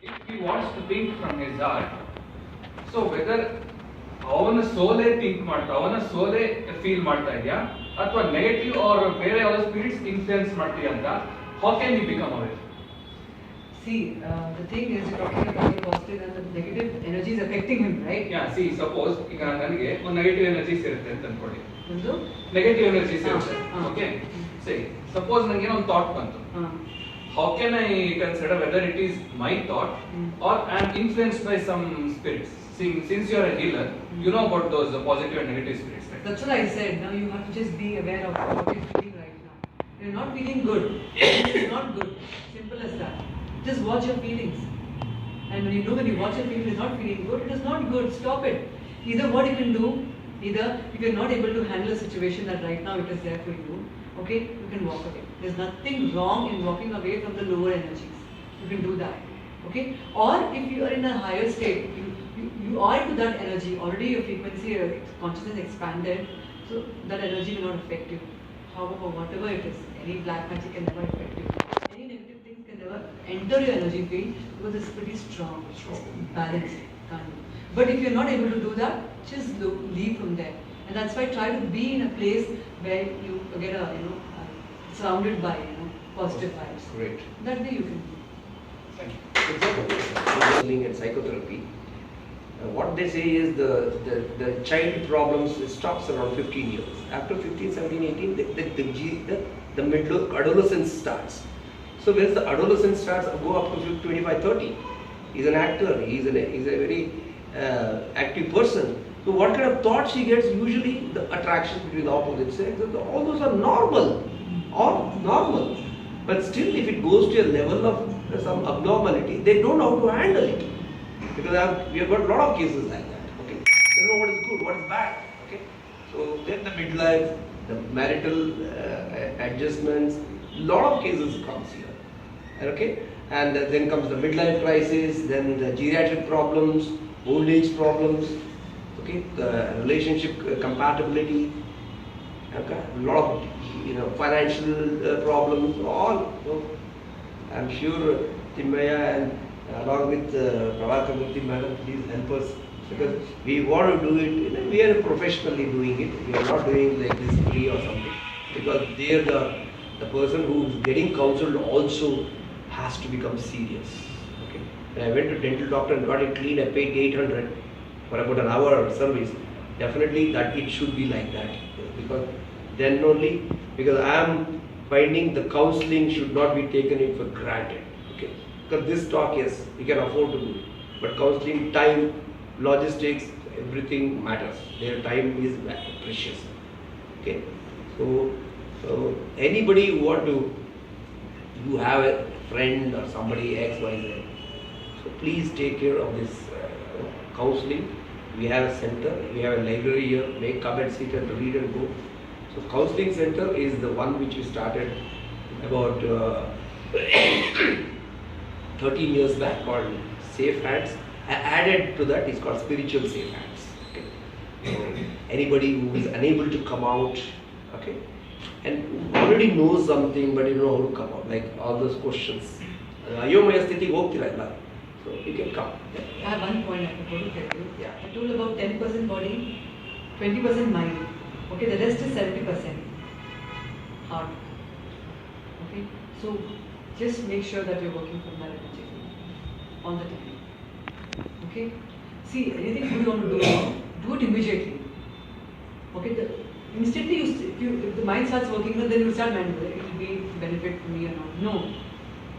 if he wants to think from his heart, so whether ಅವನ ಸೋಲೆ think ಮಾಡ್ತಾ ಅವನ ಸೋಲೆ feel ಮಾಡ್ತಾ ಇದೆಯಾ ಅಥವಾ ನೆಗೆಟಿವ್ ಆರ್ ಬೇರೆ ಯಾವ್ದೋ ಸ್ಪಿರಿಟ್ಸ್ ಇನ್ಫ್ಲುಯೆನ್ಸ್ ಮಾಡ್ತೀಯ ಅಂತ how can you become aware? See, the thing is, you're talking about the positive and the negative energies affecting him, right? Yeah, see, suppose ಈಗ ನನಗೆ ಒಂದು ನೆಗೆಟಿವ್ ಎನರ್ಜೀಸ್ ಇರುತ್ತೆ ಅಂತ ಅನ್ಕೊಳ್ಳಿ. ಒಂದು ನೆಗೆಟಿವ್ ಎನರ್ಜೀಸ್ ಇರುತ್ತೆ. ಓಕೆ, ಸರಿ. ಸಪೋಸ್ ನನಗೆ ಒಂದು ಥಾಟ್ ಬಂತು. How can I consider whether it is my thought or I am influenced by some spirits? Since you are a healer, you know about those positive and negative spirits, right? That's what I said. Now you have to just be aware of what you're feeling right now. You're not feeling good. It's not good. Simple as that. Just watch your feelings. And when you watch your feelings, it's not feeling good, it is not good. Stop it. Either what you can do, either if you're not able to handle a situation that right now it is there for you, okay, you can walk away. There's nothing wrong in walking away from the lower energies. You can do that. Okay? Or if you are in a higher state, you are into that energy, already your frequency, your consciousness expanded, so that energy will not affect you. However, whatever it is, any black magic can never affect you. Any negative things can never enter your energy field because it's pretty strong, balanced. Can't do. But if you're not able to do that, just leave from there. And that's why try to be in a place where you get surrounded by positive vibes. Great. That way you can do. Thank you. Counseling and psychotherapy. What they say is the child problems stops around 15 years. After 15, 17, 18, the middle adolescence starts. So when the adolescence starts, go up to 25, 30. He's an actor. He's a very active person. So what kind of thoughts he gets? Usually the attraction between the opposite sex. All those are normal. But still, if it goes to a level of some abnormality, they don't know how to handle it. Because we have got a lot of cases like that. Okay, they don't know what is good, what is bad. Okay, so then the midlife, the marital adjustments, lot of cases comes here. Okay, and then comes the midlife crisis, then the geriatric problems, old age problems. Okay, the relationship compatibility. Okay, a lot of financial problems. All. So I'm sure Timaya and along with Prabhakar Murthy madam, please help us, because we want to do it. We are professionally doing it. We are not doing like this free or something, because there the person who is getting counseled also has to become serious. Okay. When I went to dental doctor and got it clean, I paid 800 for about an hour service. Definitely that it should be like that, because then only, because I am finding the counseling should not be taken it for granted. Okay. Because this talk, yes, we can afford to do it. But counseling, time, logistics, everything matters. Their time is precious. Okay. So anybody who want to, you have a friend or somebody X, Y, Z. So please take care of this counseling. We have a center, we have a library here. Come and sit and read and go. So counseling center is the one which we started about 13 years back, called Safe Hands. Added to that is called Spiritual Safe Hands. Okay. So anybody who is unable to come out, okay, and already knows something but you don't know how to come out, like all those questions. Ayomaya sthiti hogtira illa. So you can come. I have one point I forgot to tell you. Yeah. I told about 10% body, 20% mind. Okay, the rest is 70% heart. Okay, so just make sure that you're working from that energy all the time. Okay, see, anything you want to do now, do it immediately. Okay, instantly if the mind starts working, then you start managing. It will be benefit for me or not. No,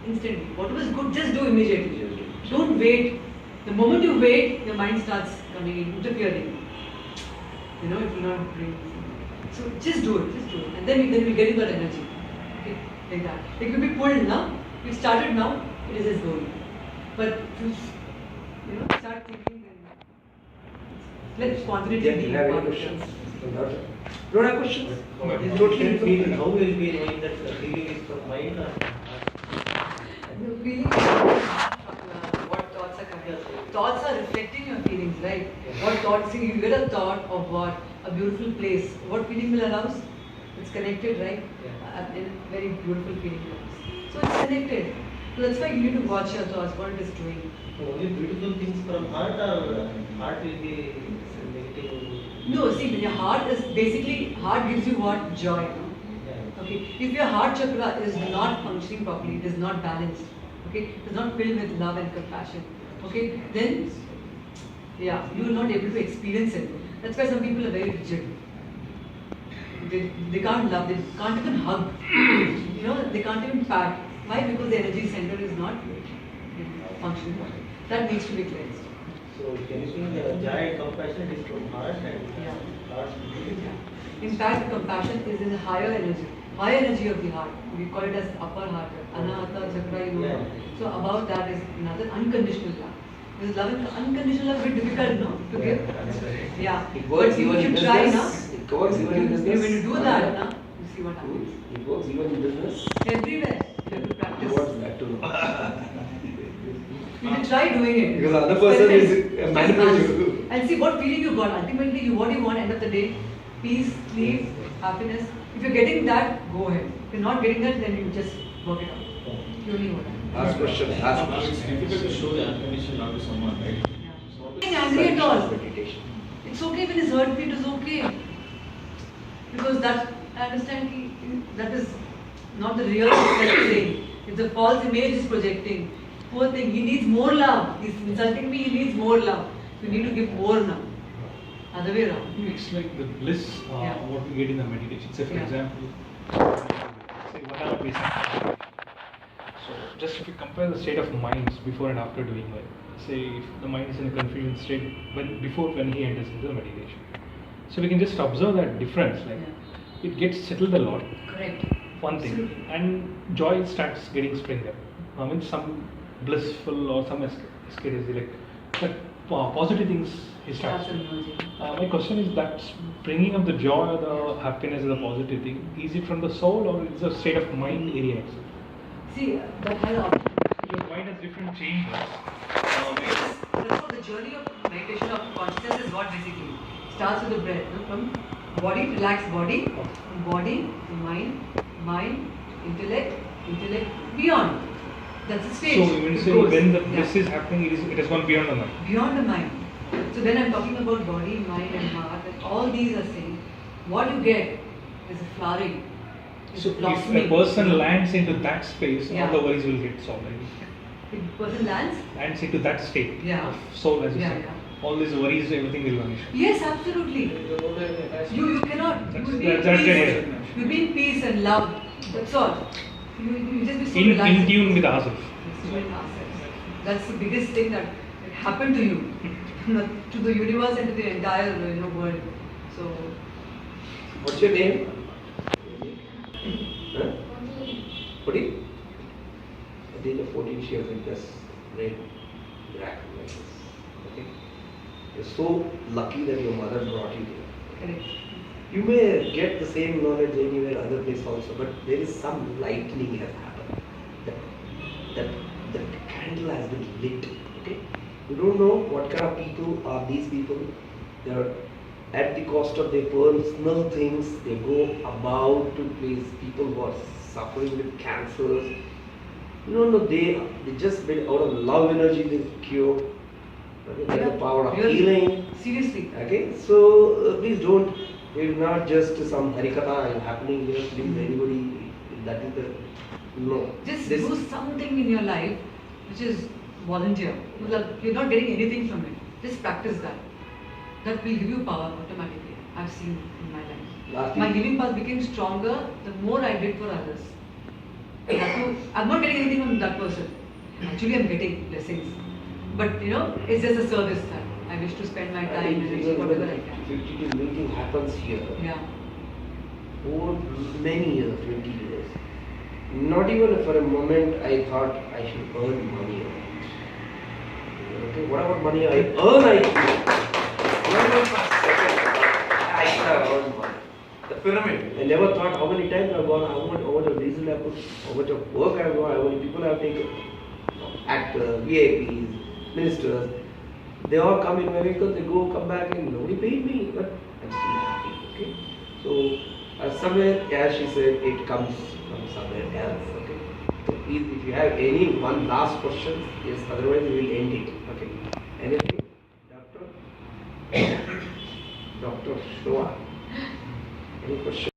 instantly. Whatever is good, just do immediately. Don't wait. The moment you wait, your mind starts coming in, interfering. It will not bring. So just do it, and then we get in that energy. Okay, like that. It will be pulled now. You started now. It is just going. But to start thinking, and let spontaneity be You have any part of questions? it. Don't have questions? It's totally feel. How will be knowing that the feeling is from mind or The feeling, what thoughts are coming. Thoughts are reflecting your feelings, right? What thoughts? See, you get a thought of what? A beautiful place. What feeling will arouse? It's connected, right? Yeah. In a very beautiful feeling. So it's connected. So that's why you need to watch your thoughts, what it is doing. Only beautiful things from heart, or heart will be negative? No, see, when your heart is basically, heart gives you what? Joy. No? Yeah. Okay, if your heart chakra is not functioning properly, it is not balanced, okay, it is not filled with love and compassion, okay, then, yeah, you are not able to experience it. That's why some people are very rigid. They can't love, they can't even hug, you know, they can't even pat. Why? Because the energy center is not functioning properly. That needs to be cleansed. So if anything, joy and compassion is from heart and Yeah. heart. Yeah. In fact, compassion is in the higher energy of the heart. We call it as upper heart, anahata chakra, you know. Yeah. So above that is another unconditional love. Because love and unconditional love is very difficult, no, to give. Yeah. It works But even if in you try, na, business. It works even in business. when you do that, na, you see what happens. It works even in business. Everywhere you have to practice. What's that to know? You can try doing it. Because the other person is Experiment. manipulating you. And see what feeling you got. Ultimately, what do you want end of the day? Peace, sleep, happiness. If you're getting that, go ahead. If you're not getting that, then you just work it out. You only want that. Last question. Last It's question. difficult to show the unconditional love to someone, right? Yeah. Being angry at all. Meditation. It's okay when it's hurt me, it is okay. Because that, I understand that is not the real thing. It's a false image is projecting. Poor thing, he needs more love. He's insulting me, he needs more love. You need to give more now. Other way around. It's like the bliss Yeah. what we get in the meditation. Say for Yeah. example, say whatever we say. So just if you compare the state of minds before and after doing it, say if the mind is in a confusion state when he enters into the meditation. So we can just observe that difference, like it gets settled a lot. Correct. One thing, Absolutely. and joy starts getting spring up. I mean, some blissful or some escapism, like that positive things he starts. That's emerging. My question is that bringing up the joy, the happiness, the positive thing, is it from the soul or is it a state of mind area itself? See, that has Your mind has different chambers. That's what the journey of meditation of consciousness is what basically starts with the breath. No? From body, relax body, from body to mind, intellect, beyond. That's the stage. So when you It say goes. when the Yeah. bliss is happening, it has gone beyond the mind. Beyond the mind. So then I'm talking about body, mind and heart, and all these are saying what you get is a flowering. Is So a if blossoming. a person lands into that space, Yeah. all the worries will get solved. If a person lands, Lands into that state Yeah. of soul, as you Yeah, said. yeah. All these worries, everything will vanish. yes, absolutely. You cannot. That's- You will be in that's the peace. idea. You'll be in peace and love. That's all. You just be so In relaxed. tune with ourselves. Yes, with ourselves. That's the biggest thing that happened to you, to the universe and to the entire world. So What's your name? Huh? What is? At the age of 14, she has been just great miracle like this. Okay? You're so lucky that your mother brought you here. correct. You may get the same knowledge anywhere other place also, but there is some lightning has happened. That candle has been lit. Okay? You don't know what kind of people are these people. They are at the cost of their personal things. They go about to place people who are suffering with cancers. You don't know they just build out of love energy they cure. Okay? That's the power of Really. healing. Seriously. Okay, so please don't. It's not just some harikatha happening here. Please, anybody. That is the no. Just This- do something in your life which is volunteer. You're not getting anything from it. Just practice that. That will give you power automatically. I've seen in my life. Last My week- healing path became stronger the more I did for others. I'm not getting anything from that person. Actually, I'm getting blessings. But it's just a service that I wish to spend my I time, think energy, whatever I can. 52 meeting happens here Yeah. over many years, 20 years. Not even for a moment I thought I should earn money. Okay, what about money I earn? Not even for a second. I should have earned money. The pyramid. I never thought how many times I've gone, how much of reason I put, how much of work I've gone, how many people I've taken. Actors, VIPs, ministers. They all come in my vehicle, they go, come back, and nobody paid me, but I'm still happy. Okay? So, somewhere, as she said, it comes from somewhere else. Okay? So please, if you have any one last question, yes, otherwise we will end it. Okay. Anything? Doctor? Dr. Shroa? Any question?